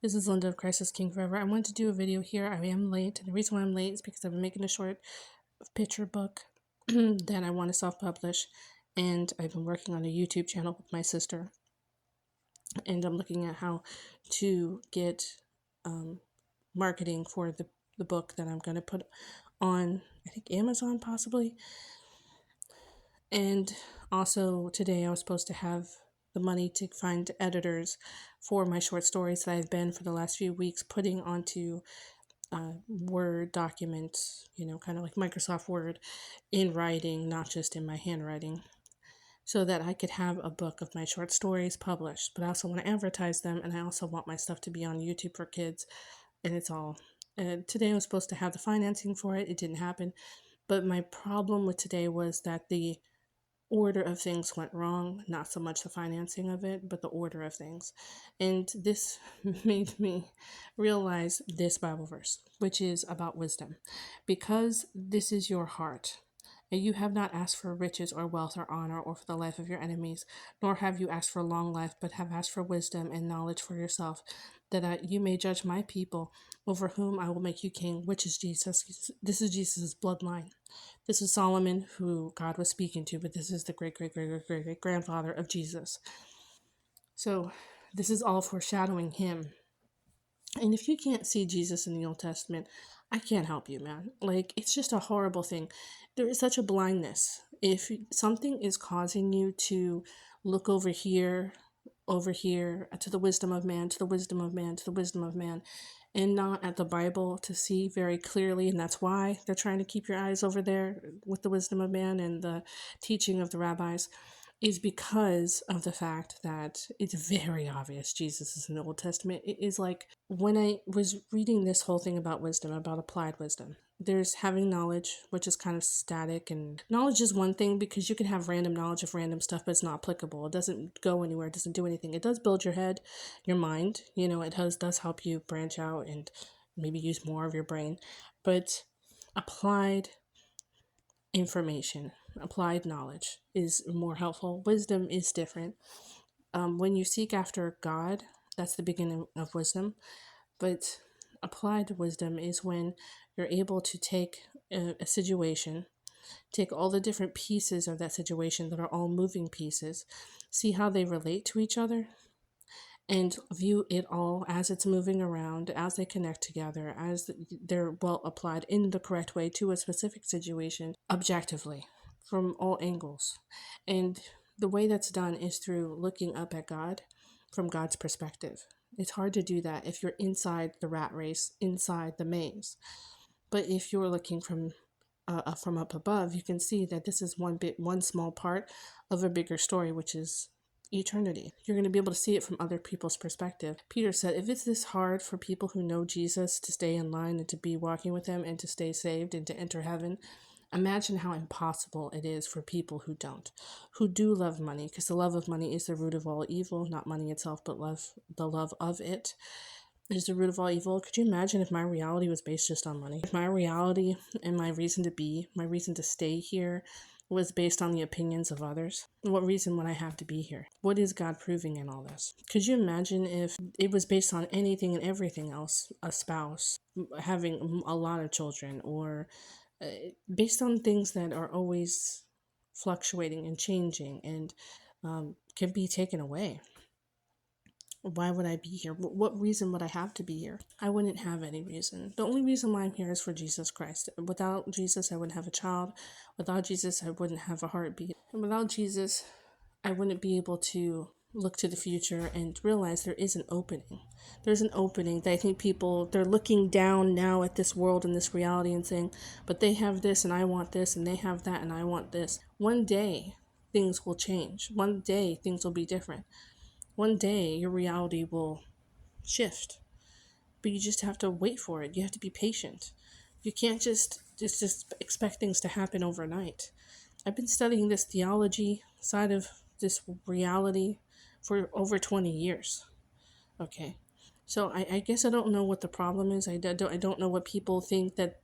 This is Linda of Christ is King Forever. I wanted to do a video here. I am late, and the reason why I'm late is because I've been making a short picture book that I want to self-publish, and I've been working on a YouTube channel with my sister, and I'm looking at how to get marketing for the book that I'm going to put on, I think, Amazon possibly. And also today I was supposed to have the money to find editors for my short stories that I've been for the last few weeks putting onto Word documents, kind of like Microsoft Word, in writing, not just in my handwriting, so that I could have a book of my short stories published. But I also want to advertise them, and I also want my stuff to be on YouTube for kids, and it's all. Today I was supposed to have the financing for it. It didn't happen. But my problem with today was that the order of things went wrong, not so much the financing of it, but the order of things. And this made me realize this Bible verse, which is about wisdom. Because this is your heart, and you have not asked for riches or wealth or honor or for the life of your enemies, nor have you asked for long life, but have asked for wisdom and knowledge for yourself, that you may judge my people, over whom I will make you king, which is Jesus. This is Jesus' bloodline. This is Solomon, who God was speaking to, but this is the great, great, great, great, great, great grandfather of Jesus. So this is all foreshadowing him. And if you can't see Jesus in the Old Testament, I can't help you, man. Like, it's just a horrible thing. There is such a blindness. If something is causing you to look over here, to the wisdom of man, to the wisdom of man, to the wisdom of man, and not at the Bible to see very clearly, and that's why they're trying to keep your eyes over there with the wisdom of man and the teaching of the rabbis, is because of the fact that it's very obvious Jesus is in the Old Testament. It is like when I was reading this whole thing about wisdom, about applied wisdom, there's having knowledge, which is kind of static, and knowledge is one thing because you can have random knowledge of random stuff, but it's not applicable. It doesn't go anywhere. It doesn't do anything. It does build your head, your mind. It does help you branch out and maybe use more of your brain. But applied information, applied knowledge is more helpful. Wisdom is different. When you seek after God, that's the beginning of wisdom. But applied wisdom is when you're able to take a situation, take all the different pieces of that situation that are all moving pieces, see how they relate to each other, and view it all as it's moving around, as they connect together, as they're well applied in the correct way to a specific situation, objectively, from all angles. And the way that's done is through looking up at God from God's perspective. It's hard to do that if you're inside the rat race, inside the maze. But if you're looking from up above, you can see that this is one small part of a bigger story, which is eternity. You're going to be able to see it from other people's perspective. Peter said, if it's this hard for people who know Jesus to stay in line and to be walking with him and to stay saved and to enter heaven, imagine how impossible it is for people who don't, who do love money, because the love of money is the root of all evil, not money itself, but the love of it is the root of all evil. Could you imagine if my reality was based just on money? If my reality and my reason to be, my reason to stay here was based on the opinions of others, what reason would I have to be here? What is God proving in all this? Could you imagine if it was based on anything and everything else, a spouse, having a lot of children, or based on things that are always fluctuating and changing and can be taken away? Why would I be here? What reason would I have to be here? I wouldn't have any reason. The only reason why I'm here is for Jesus Christ. Without Jesus, I wouldn't have a child. Without Jesus, I wouldn't have a heartbeat. And without Jesus, I wouldn't be able to look to the future and realize there is an opening. There's an opening that I think people, they're looking down now at this world and this reality and saying, but they have this and I want this, and they have that and I want this. One day, things will change. One day, things will be different. One day, your reality will shift, but you just have to wait for it. You have to be patient. You can't just expect things to happen overnight. I've been studying this theology side of this reality for over 20 years. Okay. So I guess I don't know what the problem is. I don't know what people think that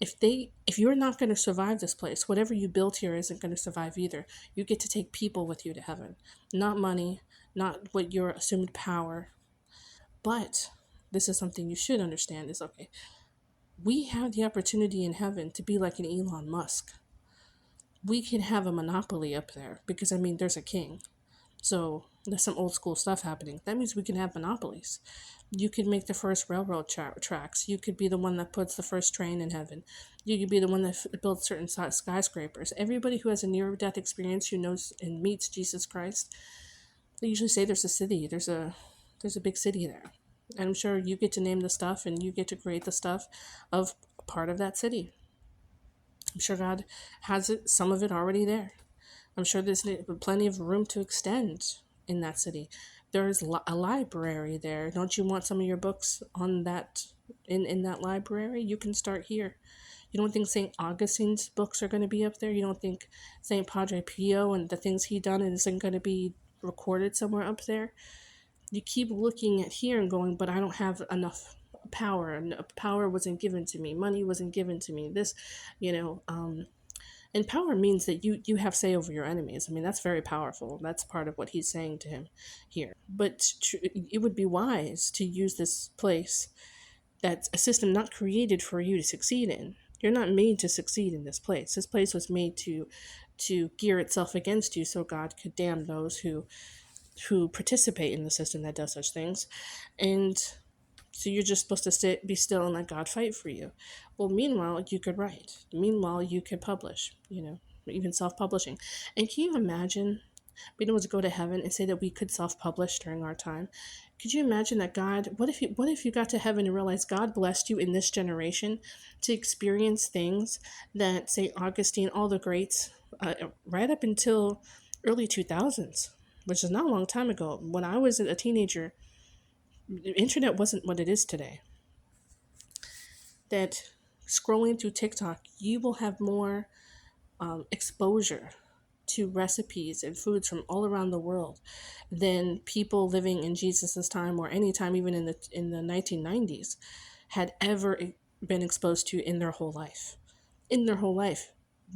if you're not going to survive this place, whatever you built here isn't going to survive either. You get to take people with you to heaven, not money, not what your assumed power, But this is something you should understand is okay, we have the opportunity in heaven to be like an Elon Musk. We can have a monopoly up there because, I mean, there's a king. So there's some old school stuff happening. That means we can have monopolies. You could make the first railroad tracks. You could be the one that puts the first train in heaven. You could be the one that builds certain skyscrapers. Everybody who has a near death experience who knows and meets Jesus Christ, they usually say there's a city. There's a big city there. And I'm sure you get to name the stuff and you get to create the stuff of part of that city. I'm sure God has it, some of it already there. I'm sure there's plenty of room to extend in that city. There's a library there. Don't you want some of your books on that in that library? You can start here. You don't think St. Augustine's books are going to be up there? You don't think St. Padre Pio and the things he done isn't going to be recorded somewhere up there? You keep looking at here and going, but I don't have enough power, and power wasn't given to me, money wasn't given to me, this, you know, and power means that you have say over your enemies. I mean, that's very powerful. That's part of what he's saying to him here. But it would be wise to use this place, that's a system not created for you to succeed in. You're not made to succeed in this place. This place was made to gear itself against you so God could damn those who participate in the system that does such things. And so you're just supposed to be still and let God fight for you. Well, meanwhile, you could write. Meanwhile, you could publish, even self-publishing. And can you imagine being able to go to heaven and say that we could self-publish during our time? Could you imagine that God, what if you got to heaven and realized God blessed you in this generation to experience things that St. Augustine, all the greats, right up until early 2000s, which is not a long time ago. When I was a teenager, the internet wasn't what it is today. That scrolling through TikTok, you will have more exposure to recipes and foods from all around the world than people living in Jesus's time or any time even in the 1990s had ever been exposed to in their whole life. In their whole life,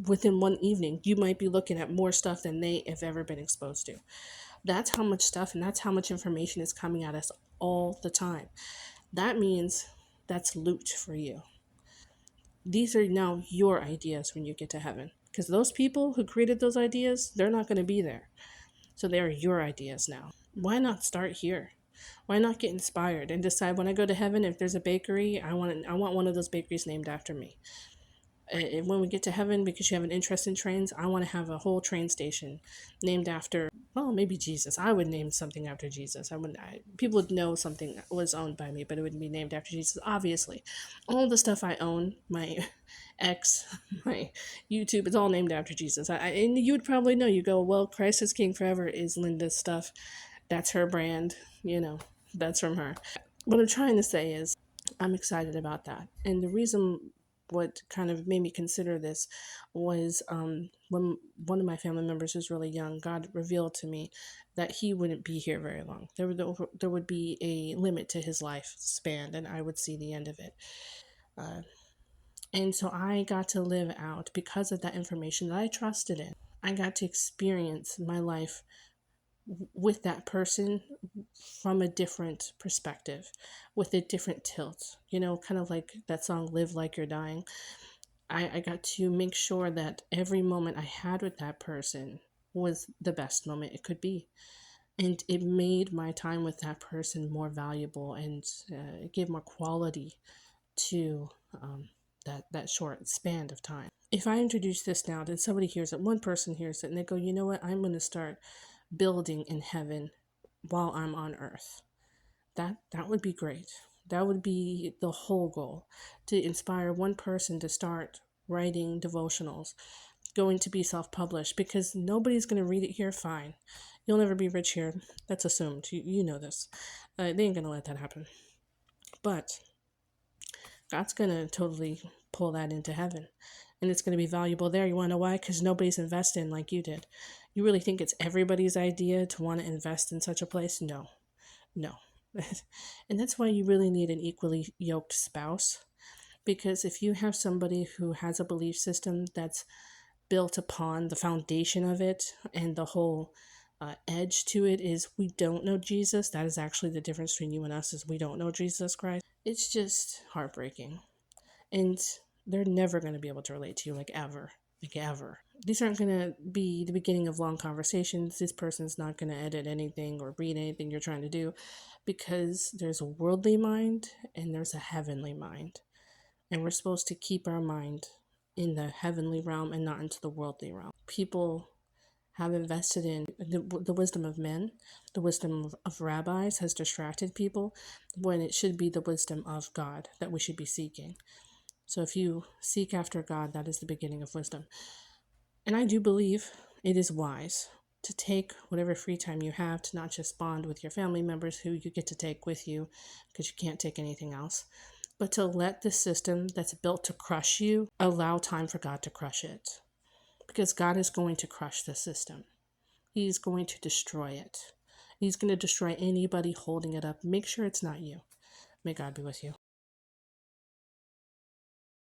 within one evening, you might be looking at more stuff than they have ever been exposed to. That's how much stuff and that's how much information is coming at us all the time. That means that's loot for you. These are now your ideas when you get to heaven. Because those people who created those ideas, they're not going to be there. So they are your ideas now. Why not start here? Why not get inspired and decide when I go to heaven, if there's a bakery, I want one of those bakeries named after me. And when we get to heaven, because you have an interest in trains, I want to have a whole train station named after, well, maybe Jesus. I would name something after Jesus. People would know something was owned by me, but it would be named after Jesus, obviously. All the stuff I own, my X, my YouTube, it's all named after Jesus. And you would probably know, you go, well, Christ is King Forever is Linda's stuff. That's her brand, that's from her. What I'm trying to say is, I'm excited about that. And the reason what kind of made me consider this was when one of my family members was really young, God revealed to me that he wouldn't be here very long. There would be a limit to his life span, and I would see the end of it. And so I got to live out, because of that information that I trusted in, I got to experience my life with that person from a different perspective, with a different tilt, kind of like that song Live Like You're Dying. I got to make sure that every moment I had with that person was the best moment it could be. And it made my time with that person more valuable, and it gave more quality to that short span of time. If I introduce this now, then somebody hears it, one person hears it, and they go, you know what, I'm going to start building in heaven while I'm on earth. That would be great. That would be the whole goal, to inspire one person to start writing devotionals, going to be self-published, because nobody's going to read it here. Fine, you'll never be rich here. That's assumed. You know this. They ain't going to let that happen. But God's going to totally pull that into heaven, and it's going to be valuable there. You want to know why? Because nobody's investing like you did. You really think it's everybody's idea to want to invest in such a place? No. And that's why you really need an equally yoked spouse. Because if you have somebody who has a belief system that's built upon the foundation of it and the whole edge to it is we don't know Jesus. That is actually the difference between you and us, is we don't know Jesus Christ. It's just heartbreaking. And they're never going to be able to relate to you, like ever. Like ever. These aren't going to be the beginning of long conversations. This person's not going to edit anything or read anything you're trying to do, because there's a worldly mind and there's a heavenly mind. And we're supposed to keep our mind in the heavenly realm and not into the worldly realm. People have invested in the wisdom of men. The wisdom of rabbis has distracted people when it should be the wisdom of God that we should be seeking. So if you seek after God, that is the beginning of wisdom. And I do believe it is wise to take whatever free time you have to not just bond with your family members who you get to take with you because you can't take anything else, but to let the system that's built to crush you allow time for God to crush it. Because God is going to crush the system. He's going to destroy it. He's going to destroy anybody holding it up. Make sure it's not you. May God be with you.